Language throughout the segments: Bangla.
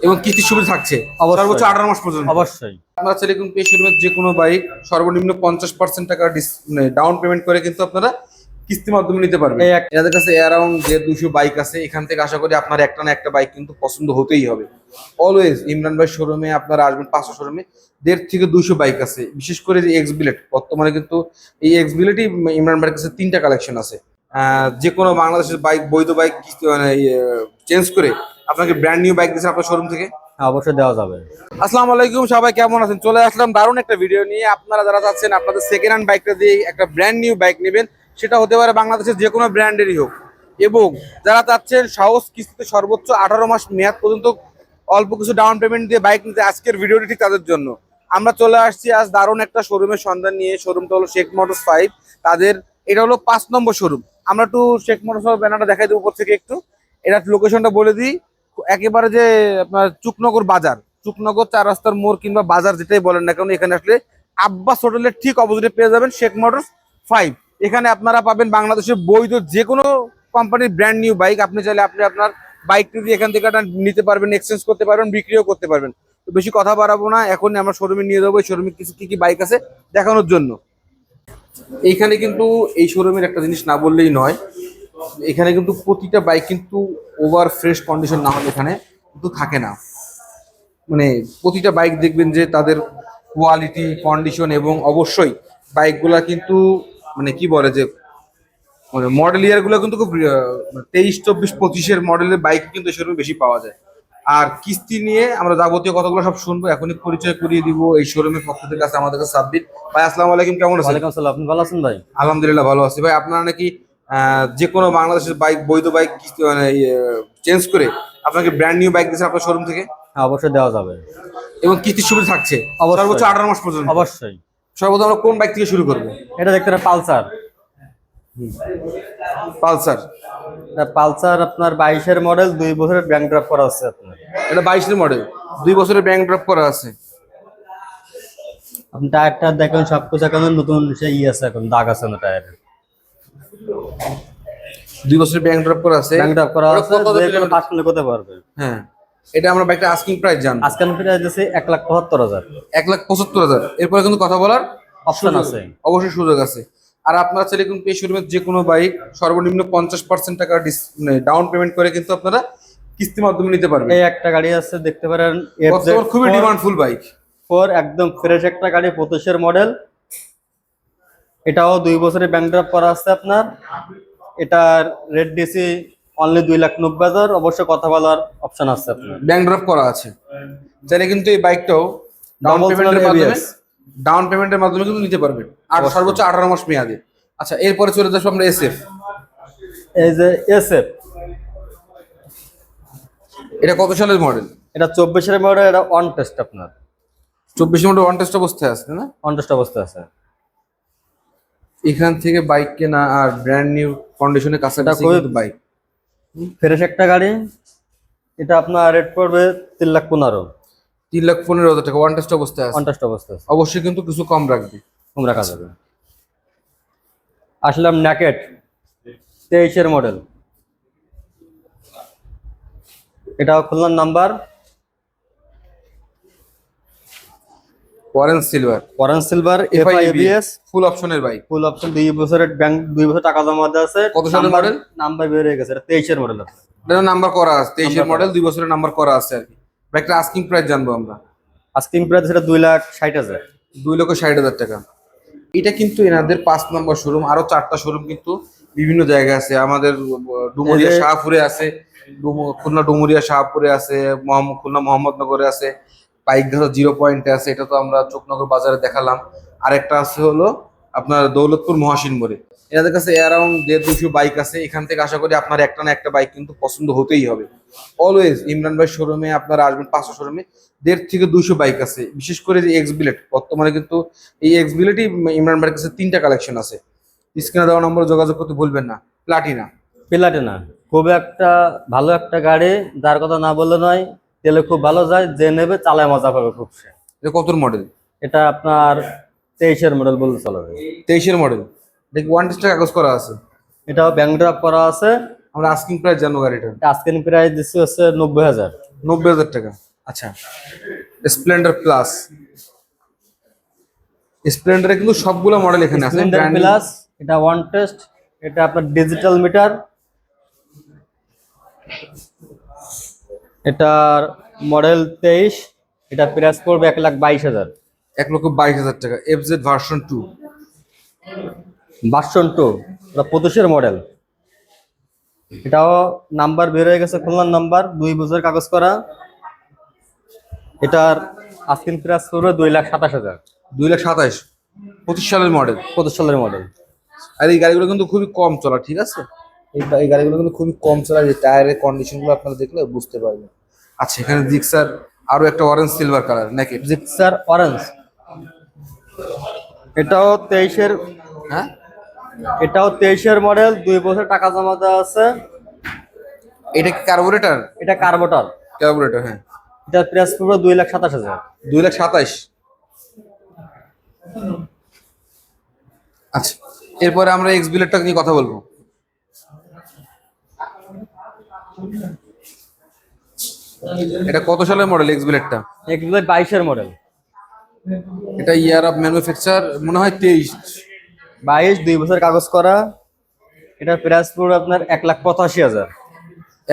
এবং কিস্তির সুবিধা থাকছে সর্বোচ্চ 18 মাস পর্যন্ত। অবশ্যই আপনারা চাইলে কিন্তু এই শোরুমের যে কোনো বাইক সর্বনিম্ন 50% টাকা ডাউন পেমেন্ট করে কিন্তু আপনারা কিস্তির মাধ্যমে নিতে পারবেন। এনাদের কাছে অ্যারাউন্ড 200 বাইক আছে। এখান থেকে আশা করি আপনার একটা না একটা বাইক কিন্তু পছন্দ হতেই হবে। অলওয়েজ ইমরান ভাই শোরুমে আপনারা আসবেন, 500 শোরুমে 150 থেকে 200 বাইক আছে। বিশেষ করে যে এক্স বিলেট, বর্তমানে কিন্তু এই এক্স বিলেটই ইমরান ভাইয়ের কাছে 3টা কালেকশন আছে। যে কোনো বাংলাদেশের বাইক, বৈধ বাইক মানে চেঞ্জ করে আপনাকে ব্র্যান্ড নিউ বাইক দিচ্ছে আপনার শোরুম থেকে। অবশ্যই দেওয়া যাবে। আসসালামু আলাইকুম, সবাই কেমন আছেন? চলে আসলাম দারুণ একটা ভিডিও নিয়ে। আপনারা যারা চাচ্ছেন আপনাদের সেকেন্ড হ্যান্ড বাইকটা দিয়ে একটা ব্র্যান্ড নিউ বাইক নেবেন, সেটা হতে পারে বাংলাদেশের যে কোনো ব্র্যান্ডেরই হোক, এবং যারা চাচ্ছেন সহজ কিস্তিতে সর্বোচ্চ 18 মাস মেয়াদ পর্যন্ত অল্প কিছু ডাউন পেমেন্ট দিয়ে বাইক নিতে, আজকের ভিডিওটি ঠিক তাদের জন্য। আমরা চলে আসছি আজ দারুণ একটা শোরুমের সন্ধান নিয়ে। শোরুমটা হলো শেখ মোটরস 5। তাদের এটা হলো 5 নম্বর শোরুম। আমরা একটু শেখ মোটরস ব্যানারটা দেখাই দিই উপর থেকে একটু। এটা লোকেশনটা বলে দিই, একেবারে যে আপনার চুকনগর বাজার, চুকনগর 4 রাস্তার মোড় কিংবা বাজার যেটাই বলেন না কেন, এখানে আসলে আব্বাস হোটেলের ঠিক অপোজিটে পেয়ে যাবেন শেখ মোটরস 5। এখানে আপনারা পাবেন বাংলাদেশের বৈধ যে কোনো কোম্পানির ব্র্যান্ড নিউ বাইক। আপনি চাইলে আপনি আপনার বাইকটি দিয়ে এখান থেকে নিতে পারবেন, এক্সচেঞ্জ করতে পারবেন, বিক্রিও করতে পারবেন। তো বেশি কথা বাড়াবো না, এখন আমরা শোরুমে নিয়ে যাবো। এই শোরুমে কি কি বাইক আছে দেখানোর জন্য। এইখানে কিন্তু এই শোরুমের একটা জিনিস না বললেই নয়, এখানে কিন্তু প্রতিটা বাইক কিন্তু ওভার ফ্রেশ কন্ডিশন না হলে এখানে কিন্তু থাকে না। মানে প্রতিটা বাইক দেখবেন যে তাদের কোয়ালিটি, কন্ডিশন এবং অবশ্যই বাইকগুলা কিন্তু মানে কি বলে যে মানে মডেল ইয়ারগুলো কিন্তু খুব 23, 24, 25-এর মডেলের বাইক কিন্তু শোরুমে বেশি পাওয়া যায়। আর কিস্তি নিয়ে আমরা যাবতীয় কথাগুলো সব শুনবো। এখনই পরিচয় করিয়ে দিব এই শোরুমের পক্ষ থেকে আছে আমাদের কাছে সাব্বির ভাই। আসসালামু আলাইকুম, কেমন আছেন? ওয়ালাইকুম আসসালাম, আপনি ভালো আছেন ভাই? আলহামদুলিল্লাহ ভালো আছি ভাই। আপনারা নাকি যে কোনো বাংলাদেশের বাইক, বৈধ বাইক মানে চেঞ্জ করে আপনাকে ব্র্যান্ড নিউ বাইক দিচ্ছে আপনার শোরুম থেকে? হ্যাঁ, অবশ্যই দেওয়া যাবে এবং কিস্তির সুবিধা থাকছে সর্বোচ্চ 18 মাস পর্যন্ত। অবশ্যই। সর্বপ্রথম আমরা কোন বাইক থেকে শুরু করবো? এটা দেখতে পালসার। পালসার। পালসার আপনার 22-এর মডেল, 2 বছরের ব্যাংক ড্রাফট করা আছে আপনার। এটা 22-এর মডেল, 2 বছরের ব্যাংক ড্রপ করা আছে। আপনি টায়ারটা দেখেন, সবকিছু এখন নতুন সেই আছে, এখন দাগ আছে না টায়ারে। 2 বছরের ব্যাংক ড্রপ করা আছে। ব্যাংক ড্রাফট করা আছে, যে কোনো পাস করতে পারবে। হ্যাঁ, এটা আমরা বাইকটা আস্কিং প্রাইস জানবো। আজকাল প্রাইস আছে 1,75,000। 1,75,000। এরপরে কিন্তু কথা বলার অপশন আছে, অবশ্যই সুযোগ আছে। আর আপনারা চাইলে কিন্তু এই শোরুমের যে কোনো বাইক সর্বনিম্ন 50% টাকা ডাউন পেমেন্ট করে কিন্তু আপনারা কিস্তির মাধ্যমে নিতে পারবেন। এই একটা গাড়ি আছে দেখতে পারেন, বর্তমানে খুবই ডিমান্ডফুল বাইক। 4 একদম ফ্রেশ একটা গাড়ি, 25-এর মডেল। এটাও 2 বছরের ব্যাংক ড্রাফট করা আছে আপনার। এটার রেট দিয়েছি অনলি 2,90,000। অবশ্যই কথা বলার অপশন আছে আপনার। ব্যাংক ড্রপ করা আছে। চাইলে কিন্তু এই বাইকটাও ডাউন পেমেন্টের মাধ্যমে কিন্তু নিতে পারবেন, আর সর্বোচ্চ 18 মাস মেয়াদে। আচ্ছা, এরপরে চলে যাবো আমরা এসএফ। এই যে এসএফ, এটা কত সালের মডেল? এটা 24-এর মডেল। এটা অন টেস্ট আপনার। 24 মডেল অন টেস্ট অবস্থায় আছে না? অন টেস্ট অবস্থায় আছে। এখান থেকে বাইক কেনা আর ব্র্যান্ড নিউ কন্ডিশনের কাছাকাছি বাইক, ফ্রেশ একটা গাড়ি। এটা আপনার রেট পড়বে 3,15,000। 3,15,000 টাকা। ওয়ান টেস্ট অবস্থায় আছে। অন টেস্ট অবস্থায় আছে। অবশ্যই কিন্তু কিছু কম রাখবে, কম রাখা যাবে। আসলাম ন্যাকেট, 23-এর মডেল। এটাও খুলনার number, orange silver. Orange silver, FI ABS, full অপশনের বাইক। ফুল অপশন, 2 বছরের ব্যাংক, 2 বছর টাকা জমা দেওয়া আছে। কত সালের মডেল? নাম্বার বের হয়ে গেছে। এটা 23-এর মডেল আছে। এটা নাম্বার করা আছে, 23-এর মডেল, 2 বছরের নাম্বার করা আছে আর কি। বাইকটা আস্কিং প্রাইস জানবো আমরা। আস্কিং প্রাইস এটা 2,60,000। 2,60,000 টাকা। এটা কিন্তু এনাদের 5 নম্বর শোরুম। আরো 4টা শোরুম কিন্তু বিভিন্ন জায়গায় আছে। আমাদের ডুমুরিয়া শাহপুরে আছে, খুলনা ডুমুরিয়া শাহপুরে আছে, খুলনা মোহাম্মদনগরে আছে, বাইকঘাটা 0 পয়েন্টে আছে। এটা তো আমরা চোকনগর বাজারে দেখালাম। আরেকটা আছে হলো আপনার দৌলতপুর মহাসিন মোড়ে। এনাদের কাছে অ্যারাউন্ড 150-200 বাইক আছে। এখান থেকে আশা করি আপনার একটা না একটা বাইক কিন্তু পছন্দ হতেই হবে। অলওয়েজ ইমরান ভাই শোরুমে আপনারা আসবেন, 500 শোরুমে 150 থেকে 200 বাইক আছে। বিশেষ করে যে এক্স বিলেট, বর্তমানে কিন্তু এই এক্স বিলেটই ইমরান ভাইয়ের কাছে 3টা কালেকশন আছে। স্ক্রিনে দেওয়া নম্বরে যোগাযোগ করতে ভুলবেন না। প্লাটিনা। প্লাটিনা খুব একটা ভালো একটা গাড়ি, যার কথা না বললে নয়। তেলে খুব ভালো যায়, যে নেবে চালায় মজা পাবে খুব। এটা কত মডেল? এটা আপনার 23-এর মডেল বলতে চলবে। 23-এর মডেল। দেখি ওয়ান টেস্ট কাগজ করা আছে। এটাও ব্যাংক ড্রাফট করা আছে। আমরা আস্কিং প্রাইস জানবো গাড়িটা। আস্কিং প্রাইস দিচ্ছি হচ্ছে 90,000। 90,000 টাকা। আচ্ছা, স্প্লেন্ডার প্লাস। স্প্লেন্ডারে কিন্তু সবগুলো মডেল এখানে আছে। Splendor brand new। প্লাস, এটা ওয়ান টেস্ট, এটা আপনার ডিজিটাল মিটার, এটার মডেল 23, এটা প্রাইস পড়বে 1,22,000। 1,22,000 টাকা। FZ version 2। ভার্সন 2, এটা 25-এর মডেল। এটাও নাম্বার বের হয়ে গেছে, খুলনার নাম্বার, 2 বছর কাগজ করা। এটার আস্কিং প্রাইস পড়বে 2,27,000। 2,27,000, 25 সালের মডেল। 25 সালের মডেল। আর এই গাড়িগুলো কিন্তু খুবই কম চলা, ঠিক আছে? এই গাড়িগুলো কিন্তু খুবই কম চলা, যে টায়ারের কন্ডিশনগুলো আপনারা দেখলে বুঝতে পারবেন। আচ্ছা, এখানে জিক্সার আরো একটা অরেঞ্জ সিলভার কালার নাকি? জিক্সার অরেঞ্জ, এটাও 23-এর, হ্যাঁ, এটাও 23-এর মডেল, 2 বছর টাকা জমা দেওয়া আছে। এটা কি কার্বোরেটর? এটা কার্বোটার। কার্বোরেটর, হ্যাঁ। এটার প্রাইস পড়বে 2,27,000। 2,27,000। আচ্ছা, এরপরে আমরা এক্স বিলেটটা নিয়ে কথা বলবো। এটা কত সালের মডেল এক্স বিলেটটা? এগুলো 22-এর মডেল। এটা ইয়ার অফ ম্যানুফ্যাকচার মনে হয় 23। 22, 2 বছর কাগজ করা। এটার প্রাইস পড়বে আপনার 1,85,000।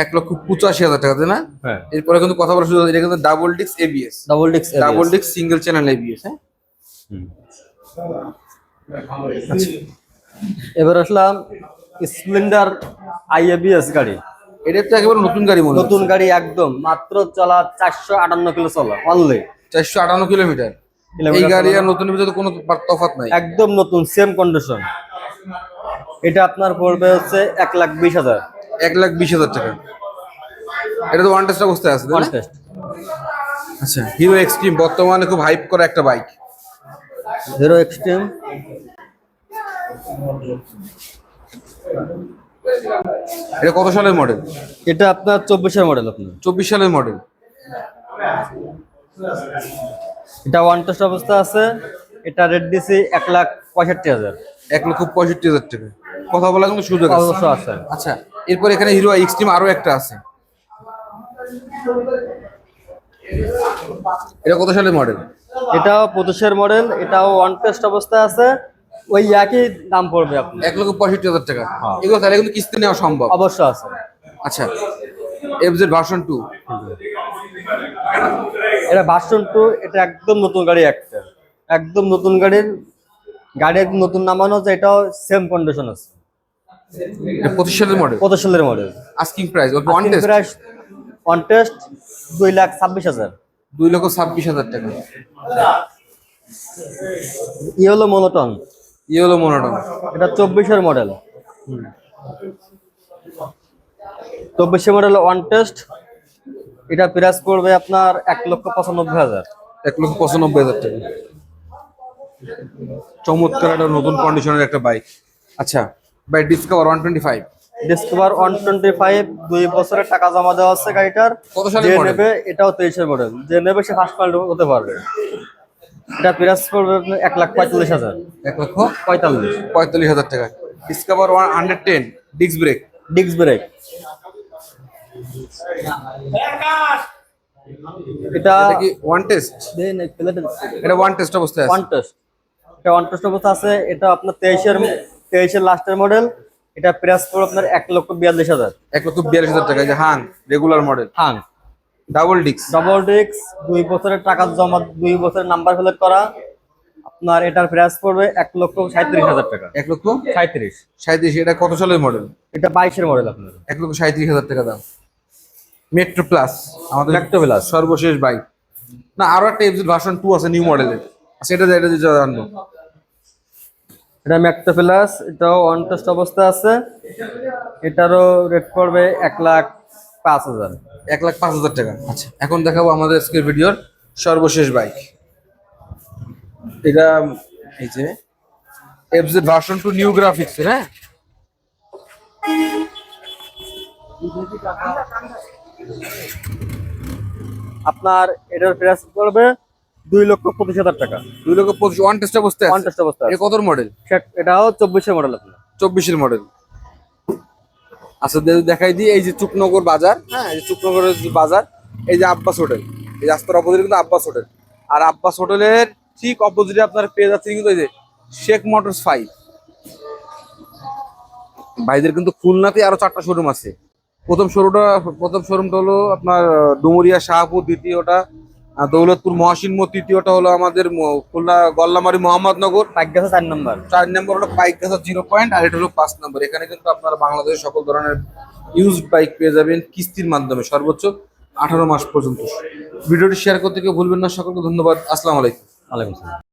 1,85,000 টাকা, তাই না? হ্যাঁ, এরপরে কিন্তু কথা বলার সুযোগ, এটা কিন্তু ডাবল ডিক্স এবিএস। Double disc. ডাবল ডিক্স সিঙ্গেল চ্যানেল এবিএস, হ্যাঁ। এবার আসলাম স্প্লেন্ডার আইএবিএস গাড়ি। এটা তো একেবারে নতুন গাড়ি মনে হচ্ছে। নতুন গাড়ি, একদম মাত্র চলা 458 কিলো চলা অনলি। 458 কিলোমিটার। এই গাড়ি আর নতুনের ভিতরে কোনো তফাৎ নাই। একদম নতুন, সেম কন্ডিশন। এটা আপনার পড়বে হচ্ছে 1,20,000। 1,20,000 টাকা। এটা তো ওয়ান টেস্ট অবস্থায় আছে, তাই না? কন্টেস্ট। আচ্ছা, হিরো এক্সট্রিম বর্তমানে খুব হাইপ করা একটা বাইক। হিরো এক্সট্রিম, এটা কত সালের মডেল? এটা আপনার 24-এর মডেল। আপনার 24 সালের মডেল। এটা ওয়ান টেস্ট অবস্থা আছে। এটা রেট দিছি 1,65,000। 1,65,000 টাকা। কথা বলা কিন্তু সুযোগ আছে। অবশ্য আছে। আচ্ছা, এরপর এখানে হিরো এক্সট্রিম আরো একটা আছে। এটা কত সালের মডেল? এটাও 25-এর মডেল, এটাও ওয়ান টেস্ট অবস্থা আছে। ওই একই দাম পড়বে আপনার। 1,65,000 টাকা। হ্যাঁ। এগুলো তাহলে কিন্তু কিস্তি নেওয়া সম্ভব। অবশ্য আছে। আচ্ছা, এফজেড ভার্সন 2। এটা ভার্সন 2, এটা একদম নতুন গাড়ি একটা। একদম নতুন গাড়ি একদম নতুন নামানো আছে। এটাও সেম কন্ডিশন আছে। এটা 25 সালের মডেল। 25 সালের model. Asking price one test price one test 2,26,000। 2,26,000 টাকা। Yellow monotone, yellow monotone. এটা 24-এর মডেল। 24-এর মডেল ওয়ান টেস্ট। এটা প্রাইস পড়বে আপনার 1,95,000। 1,95,000 টাকা। চমৎকার একটা নতুন কন্ডিশনের একটা বাইক। আচ্ছা ভাই, ডিসকভার 125। ডিসকভার 125, 2 বছরের টাকা জমা দেওয়া আছে গাড়িটার। কত সালের যে model? নেবে, এটাও 23-এর মডেল। যে নেবে সে ফার্স্ট পার্ট হতে পারবে। এটা প্রাইস পড়বে আপনার 1,45,000। 1,45,000 টাকা। Discover 110 disc brake. Disc brake. এটা এটা কি ওয়ান টেস্ট? এটা ওয়ান টেস্ট অবস্থায় আছে। One test. এটা ওয়ান টেস্ট অবস্থা আছে। এটা আপনার 23-এর লাস্টের মডেল। এটা প্রাইস পড়বে আপনার 1,42,000। 1,42,000 টাকা। যে Hunk regular model, Hunk double disc. Double disc, 2 বছরের টাকা জমা, 2 বছরের নাম্বার প্লেট করা। আপনার এটার প্রাইস পড়বে 1,37,000 টাকা। 1,37,000। এটা কত সালের মডেল? এটা 22-এর মডেল আপনার। 1,37,000 টাকা দাম। মেট্রো প্লাস আমাদের Metro Plus। সর্বশেষ বাইক। না, আরো একটা এফজেড ভার্সন 2 আছে নিউ মডেলের। আচ্ছা, এটা জানবো। এটা ম্যাক্টো প্লাস, এটাও ওয়ান টেস্ট অবস্থা আছে। এটারও রেট পড়বে 1,05,000। 1,05,000 টাকা। আচ্ছা, এখন দেখাবো আমাদের আজকের ভিডিওর সর্বশেষ বাইক। এটা এই যে এফজেড ভার্সন 2 নিউ গ্রাফিক্স, হ্যাঁ। আপনার এটার প্রাইস পড়বে 2,25,000 টাকা। 2,25,000 ওয়ান টেস্ট অবস্থায় ওয়ান আছে। টেস্ট অবস্থা এটা আছে। কত মডেল? এটাও 24-এর মডেল আপনার। 24-এর মডেল। আচ্ছা, দেখাই দিই। এই যে চুকনগর বাজার, হ্যাঁ, এই যে চুকনগরের যে বাজার, এই যে আব্বাস হোটেল, এই রাস্তার অপোজিটে কিন্তু আব্বাস হোটেল। আর আব্বাস হোটেলের ঠিক অপোজিটে আপনার পেয়ে যাচ্ছেন কিন্তু এই যে শেখ মোটরস 5। ভাইদের কিন্তু খুলনাতে আরো 4টা শোরুম আছে। প্রথম শোরুমটা হলো আপনার ডুমুরিয়া শাহপুর, দ্বিতীয়টা দৌলতপুর মহাসিনমো, তৃতীয়টা হলো আমাদের খুলনা গল্লামারি মোহাম্মদনগর, পাইকাছে 4 নম্বর। 4 নম্বর হলো পাইকগাছা 0 পয়েন্ট, আর এটা হলো 5 নম্বর। এখানে কিন্তু আপনারা বাংলাদেশের সকল ধরনের ইউজড বাইক পেয়ে যাবেন কিস্তির মাধ্যমে সর্বোচ্চ 18 মাস পর্যন্ত। ভিডিওটি শেয়ার করতে কেউ ভুলবেন না। সকলকে ধন্যবাদ। আসসালামু আলাইকুম। ওয়ালাইকুম আসসালাম।